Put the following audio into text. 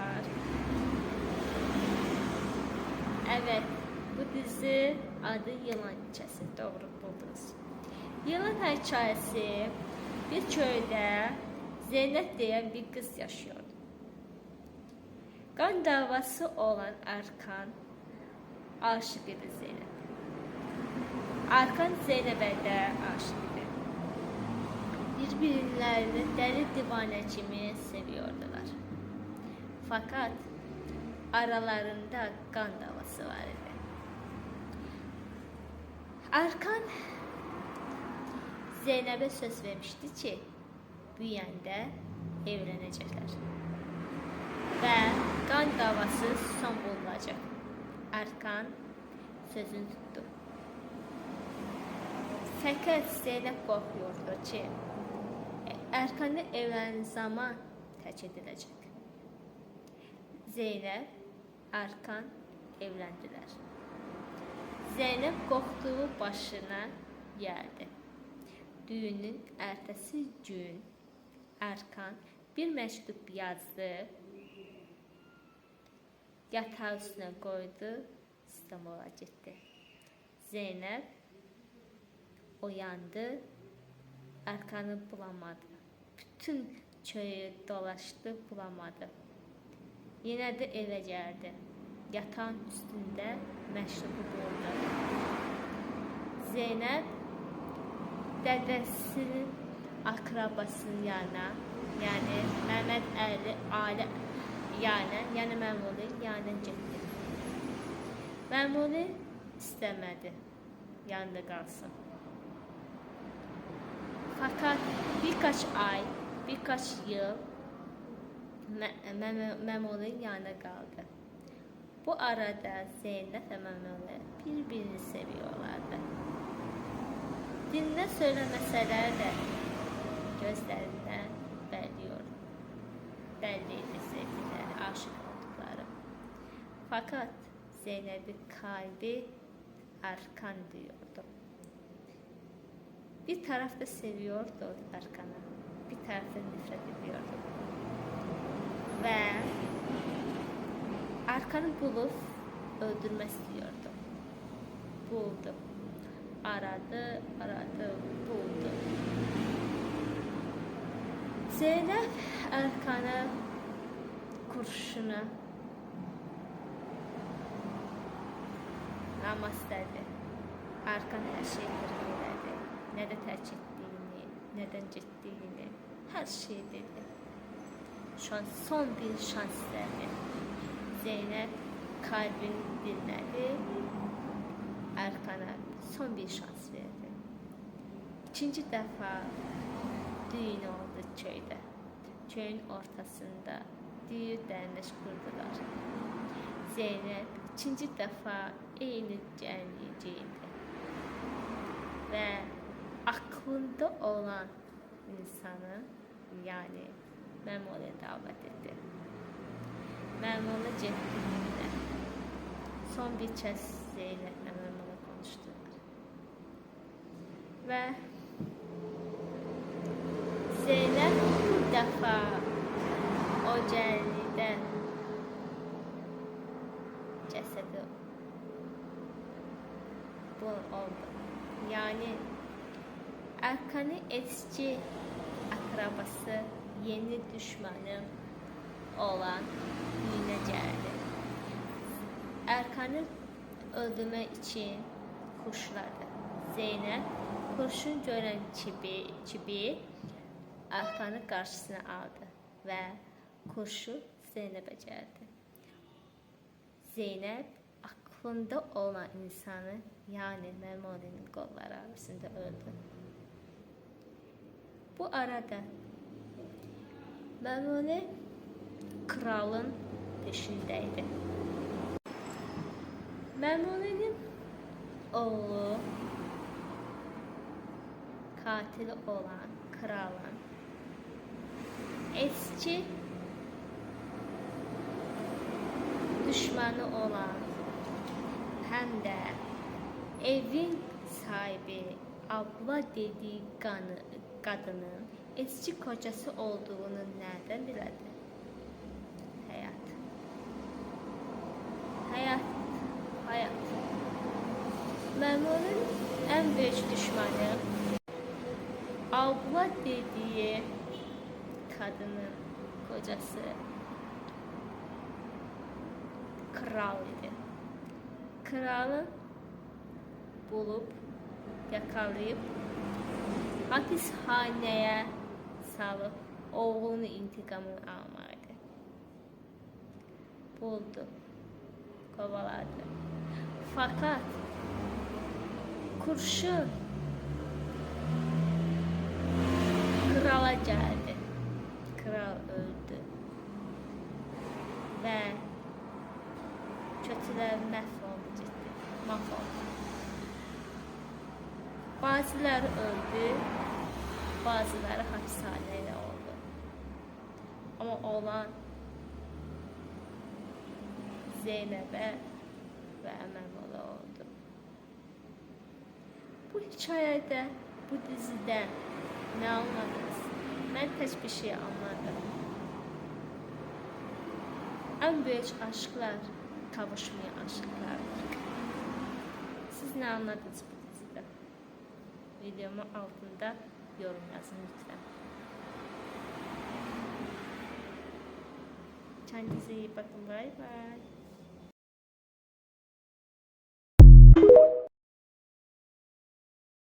arkadaşlar. Evet, bu dizi adı Yılan Hikayesi. Doğru buldunuz. Yılan hikayesi bir köyde Zeynep diye bir kız yaşıyor. Kan davası olan Erkan aşık idi Zeynep. Erkan Zeynep'e de aşık idi. Birbirlerini deli divane kimi seviyordular. Fakat aralarında kan davası var idi. Erkan Zeynep'e söz vermişti ki büyüyəndə evlenecekler. Ve kan davası son bulunacak. Erkan sözünü tuttu. Fakat Zeynep korkuyordu ki Erkan'ı evlendiği zaman terk edilecek. Zeynep, Erkan evlendiler. Zeynep korktuğu başına geldi. Düğünün ertesi gün Erkan bir mektup yazdı. Yatağı üstüne koydu, İstanbul'a gitti. Zeynep uyandı, Erkan'ı bulamadı. Bütün köyü dolaştı, bulamadı. Yine de eve geldi. Yatağın üstünde mektubu buldu. Zeynep dedesinin akrabasının yanına, yani Mehmet Ali yani Memoli yanına gitti. Memoli istemedi yanında kalsın. Fakat birkaç ay, birkaç yıl Memoli'nin yanında kaldı. Bu arada Zeynep ve Memoli birbirini seviyorlardı. Dinle söylemeseler de gözlerinden belliydi sevgileri, aşık oldukları. Fakat Zeynep'in kalbi Erkan diyordu. Bir tarafta seviyordu Erkan'ı, bir tarafta nefret ediyordu. Ve Erkan'ı bulup öldürmek istiyordu. Buldu. Aradı, buldu. Zeynep Erkan'a kurşuna ama istedi. Erkan her şeyi söyledi. Ne de terk ettiğini, neden gittiğini, her şeyi dedi. Son bir şans verdi. Zeynep kalbini dinledi. Erkan'a son bir şans verdi. İkinci defa düğün oldu köyde. Köyün ortasında düğün derneş kurdular. Zeynep ikinci defa eyni gəlməyəcəkdi. Ve aklında olan insanı, yani Memoli davet etti. Memoli getdiyində son bir kez Zeynep'le Memoli konuştular. Ve Zeynep bu defa o cənnədə cesedi bu oldu. Yani Erkan'ın eski akrabası, yeni düşmanı olan düğüne geldi. Erkan'ı öldürmek için kuşladı. Zeynep kurşun gören çibi Erkan'ı karşısına aldı ve kurşun Zeynep'e geldi. Zeynep aklında olan insanı, yani Memoli'nin kolları arasında öldü. Bu arada Memoli kralın peşindeydi. Memoli'nin oğlu katili olan kralın eski düşmanı olan hem de evin sahibi abla dediği kadının eski kocası olduğunu nereden bilirdi? Hayat. büyük düşmanı Abla dediği kadının kocası kral idi. Kralı bulup yakalayıp hapishaneye salıp oğlunun intikamını almadı. Buldu, kovaladı. Fakat kurşun krala geldi. Kral öldü. Ve kötüler mahvoldu ciddi. Mahvoldu. Bazıları öldü. Bazıları hapishanede oldu. Ama olan Zeynep'e ve Əməmoğlu oldu. Bu hikayede, bu dizide ne anladınız? Ben tek bir şey anladım. En büyük aşklar kavuşmayan aşklardır. Siz ne anladınız bu dizide? Videomun altında yorum yazın lütfen. Kendinize iyi bakın. Bay bay.